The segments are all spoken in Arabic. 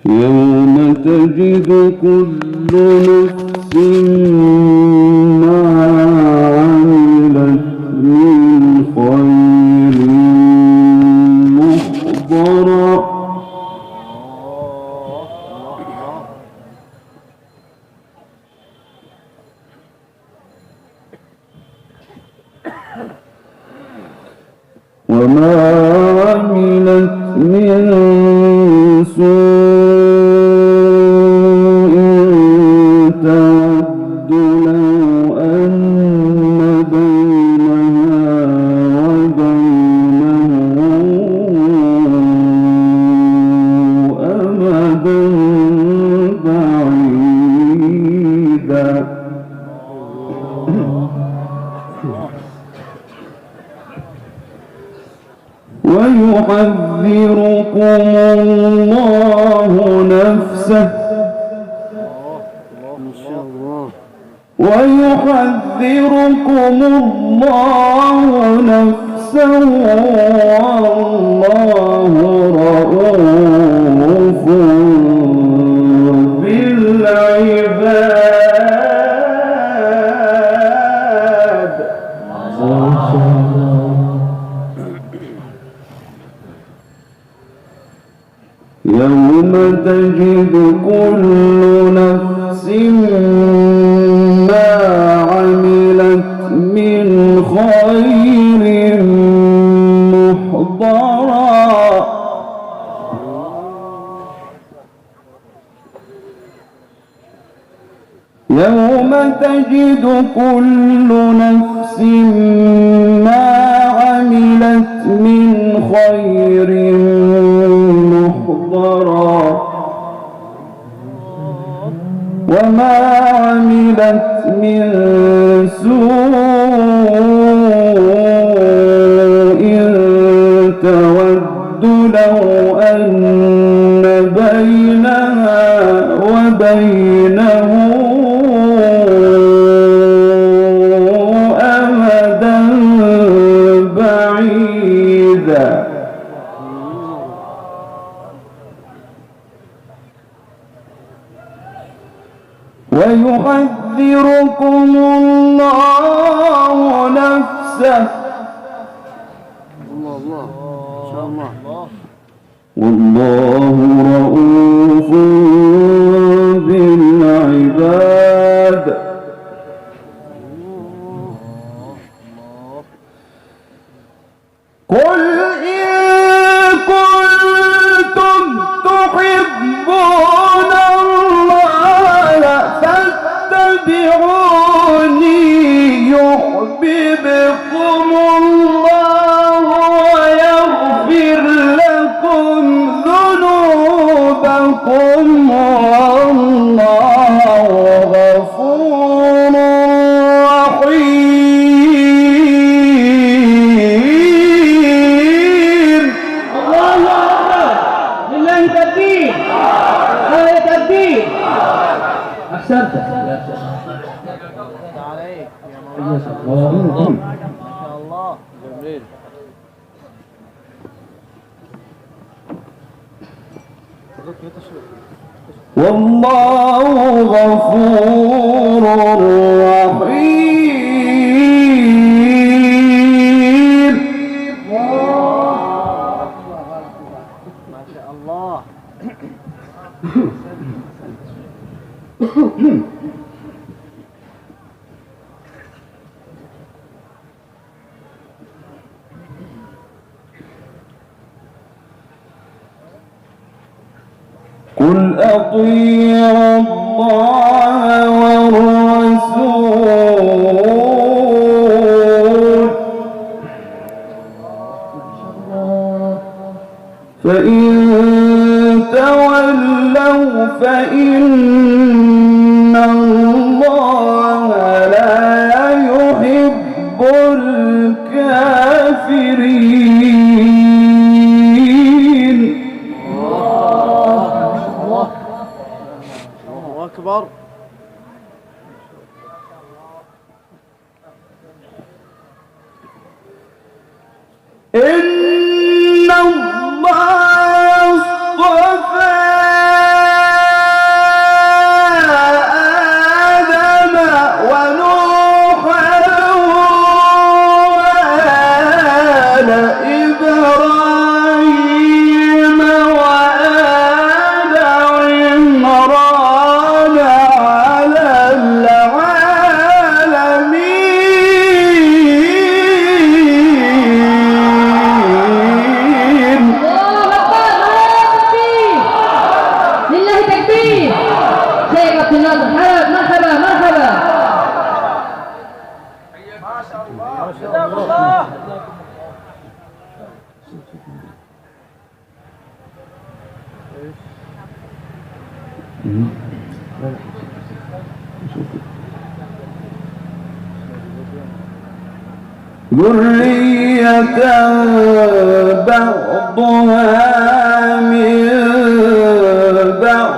يوم تجد كل نفس ما عملت من خير محضرا وما عملت من سوء تود لو أن بينها وبينه أمدا بعيدا ويحذركم الله نفسه ويحذركم الله نفسه والله رؤوف بالعباد. يوم تجد كل نفس ما عملت من خير محضرا يوم تجد كل نفس ما عملت من خير محضرا وما عملت من سوء تود لو أن بينها وبينه أمدا بعيدا. ويحذركم الله نفسه والله رؤوف بالعباد. قل إن كنتم تحبون الله فاتبعوني يحببكم الله ويغفر لكم ذنوبكم والله غفور رحيم. الله أكبر لله التكبير آية التكبير. أحسنت يا شيخ عليك يا مولانا ما شاء الله جميل. والله غفور رحيم. ما شاء الله. قل أطيعوا الله والرسول فإن تولوا فإن الله لا يحب الكافرين. الله أكبر. ذرية بعضها من بعض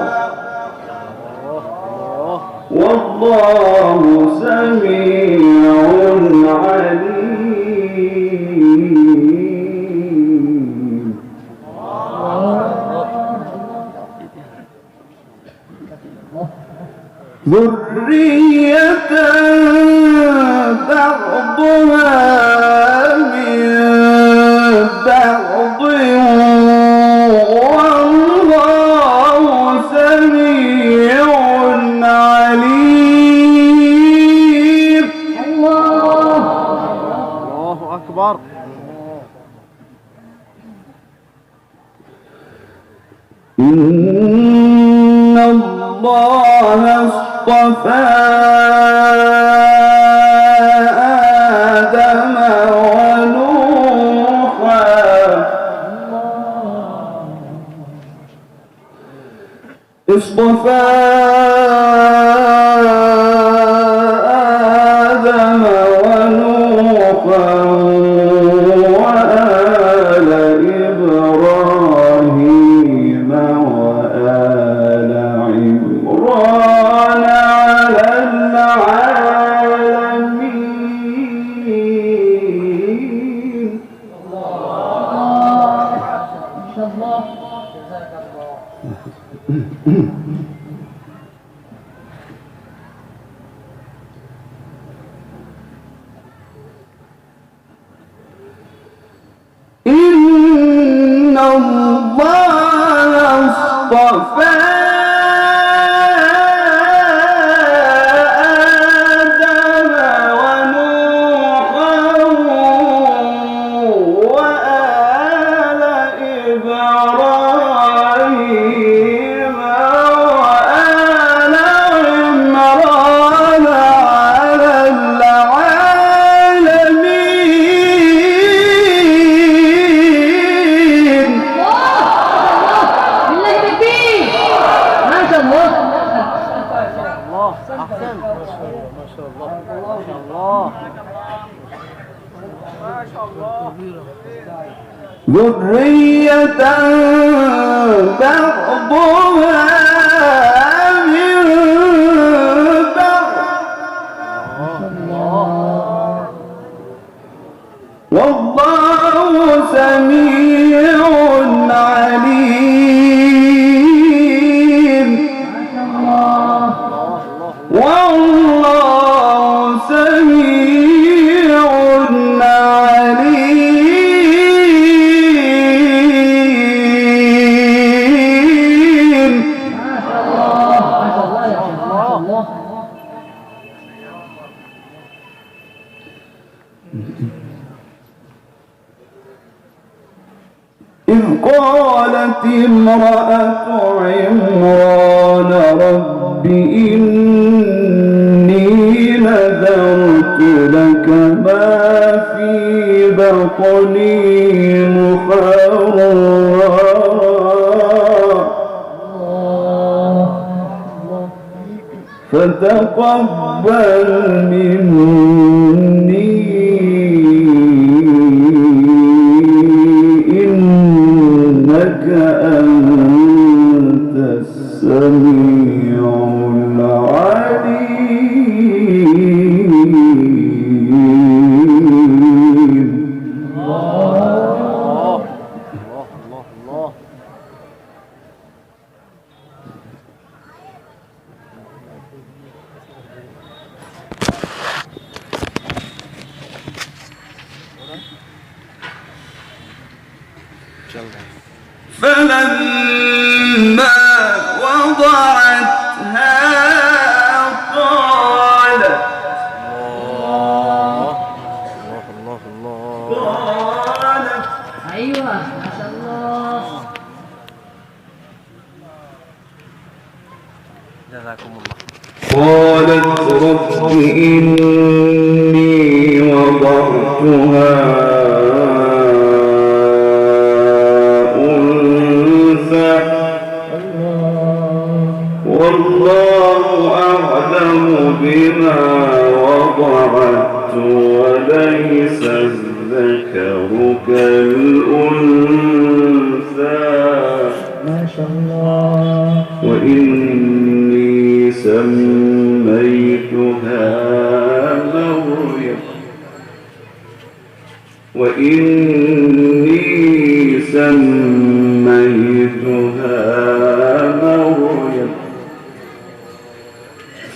والله سميع عليم. ذرية بعضها من بعض والله سميع عليم. الله أكبر. إن الله اصطفى آدم ونوحا اصطفى آدم ونوحا وآل إبراهيم وآل عمران على العالمين. إن الله اصطفى آدم ونوحا وآل إبراهيم وآل عمران على العالمين. أحسن. ما شاء الله. ما شاء الله. ما شاء الله. ذرية بعضها من بعض والله سميع عليم. والله سميع عليم. إذ قالت امرأة عمران رب إني نذرت لك ما في بطني محررا فتقبل مني إنك أنت السميع العليم. الله. فلما وضعتها قالت أيوة ما شاء الله. جزاكم الله. قالت رب إني وضعتها أنثى والله أعلم بما وضعت وليس الذكر كالأنثى ما شاء الله. وإني سميتها مريم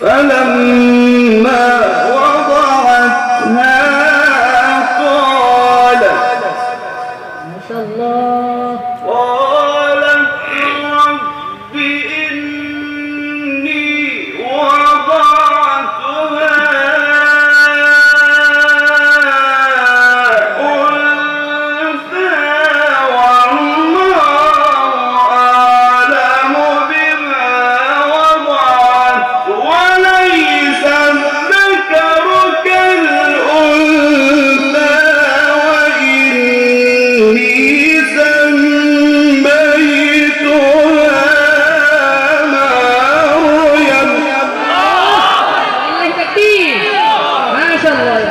فلما وضعتها قالت ما شاء الله. رب إني وضعتها أنثى والله أعلم بما وضعت وليس الذكر كالأنثى وإني سميتها مريم. الله كثير. ما شاء الله.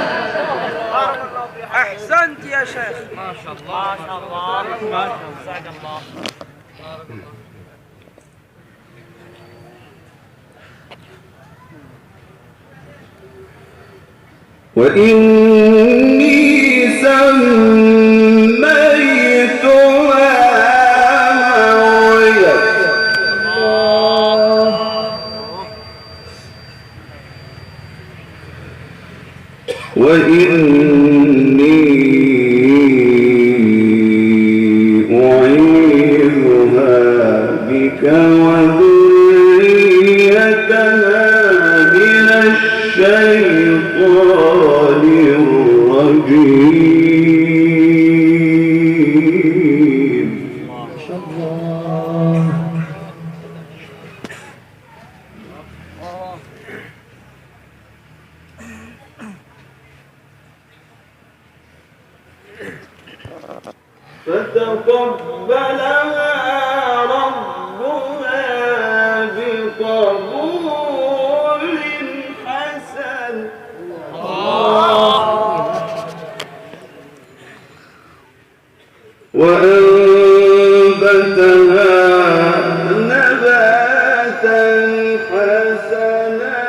أحسنت يا شيخ. ما شاء الله ما شاء الله ما شاء الله. سعد الله. وإني سميتها مريم وإني أعيذها بك وذريتها من الشيطان الرجيم. ما شاء الله. فتقبلها ربها بقبول حسن وأنبتها نباتا حسنا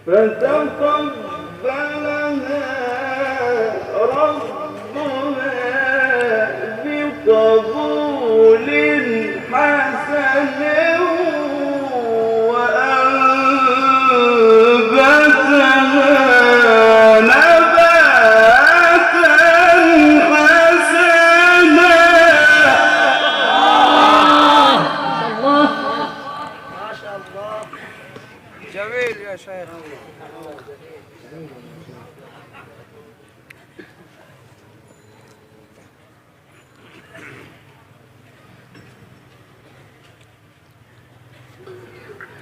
فتقبلها ربها بقبول حسن وأنبتها نباتا حسنا. ما شاء الله. جميل يا شيخ.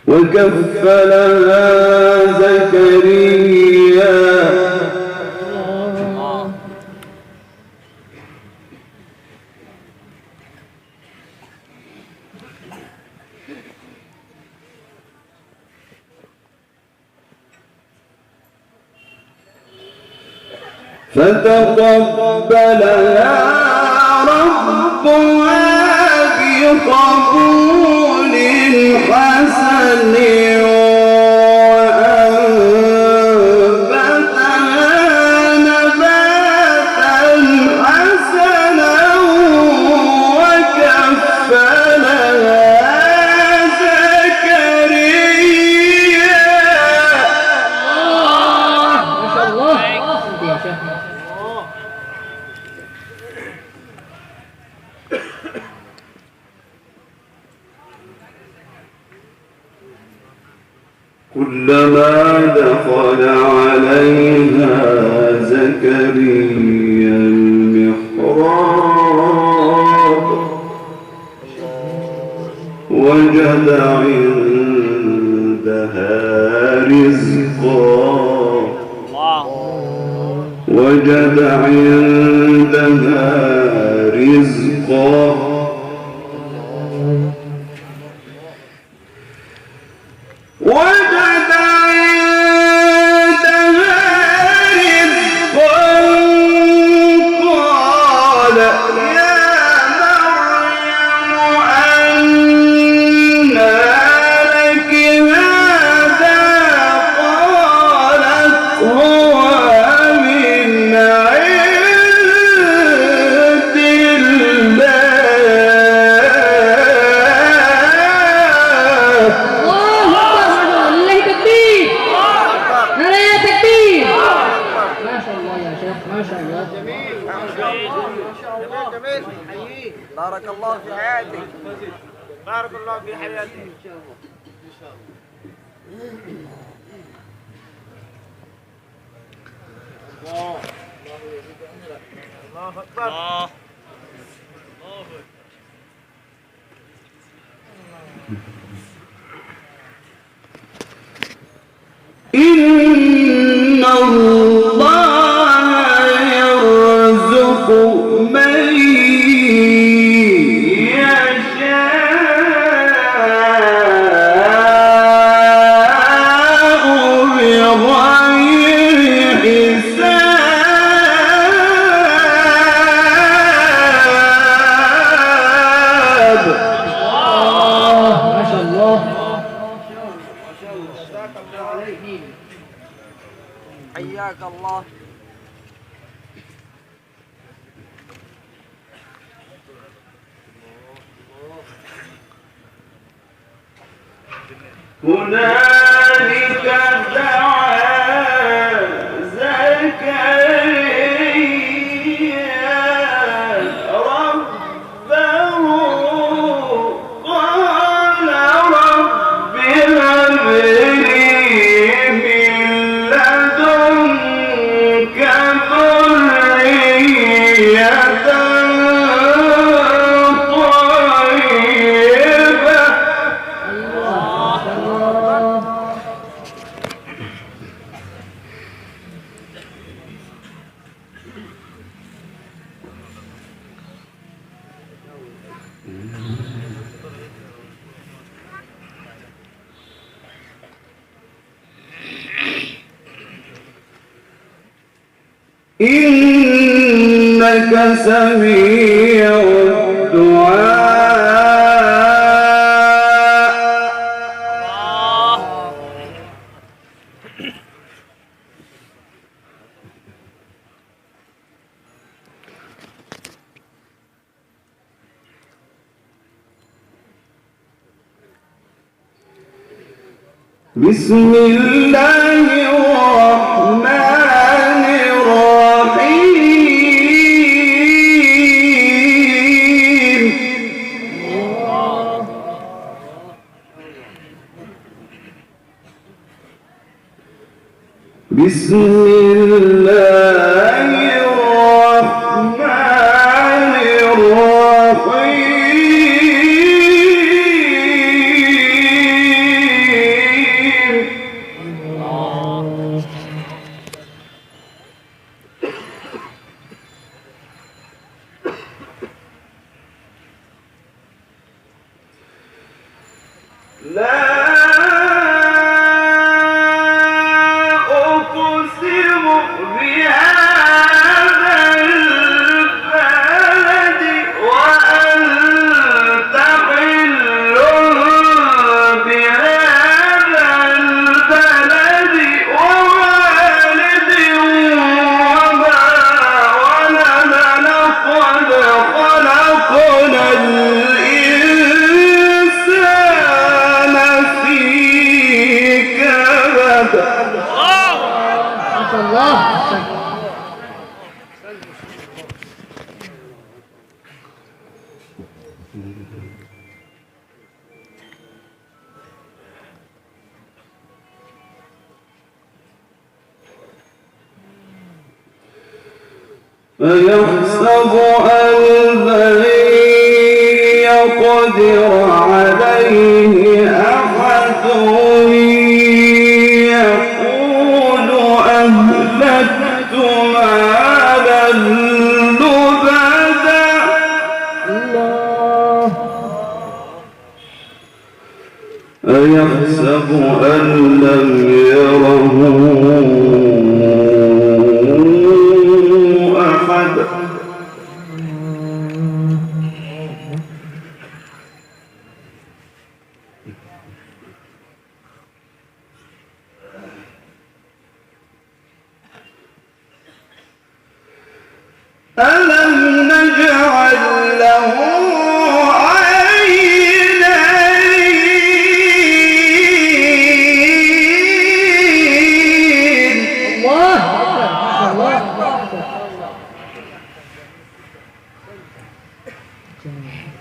وكفلها زكريا فتقبلها ربها بقبول حسن وأنبتها نباتا حسنا وكفلها زكريا. ما شاء الله. أحسنت يا شيخ. كلما دخل عليها زكريا المحراب وجد عندها رزقا بارك الله في حياتك. بارك الله في حياتك. الله أكبر. الله. إن الله يرزق من يشاء بغير حساب. ما شاء الله. حياك الله. هنالك دعا زكريا ربه قال رب هب لي من لدنك ذرية طيبة. الله الله. إنك سميع الدعاء. بسم الله الرحمن الرحيم. بسم الله الرحمن الرحيم. لا أقسم بهذا البلد وأنت حل بهذا البلد ووالد وما ولد. لقد خلقنا الإنسان في كبد. ما شاء الله. أيحسب أن لن يقدر عليه أحد يقول أهلكت مالا لبدا. الله. أيحسب أن لم يره أحد. ألم نجعل له عينين. الله أكبر. ما شاء الله.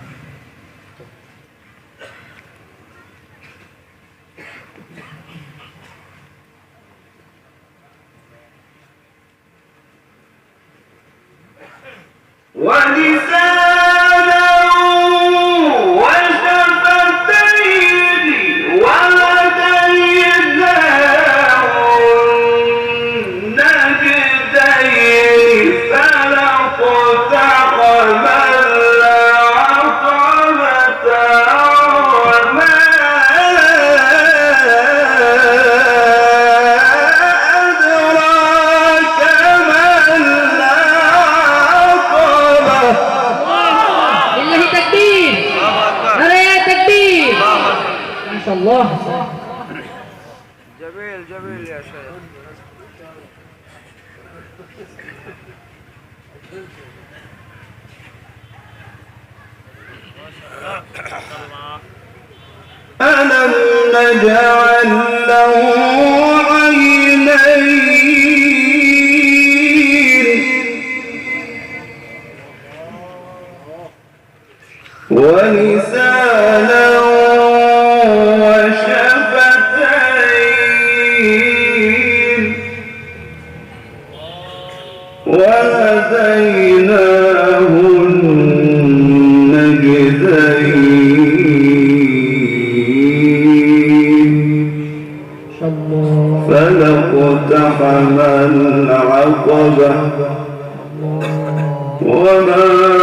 شاء الله. جميل جميل يا شيخ. ألم نجعل له عينين ولسانا وشفتين وهديناه النجدين فلا اقتحم العقبة وما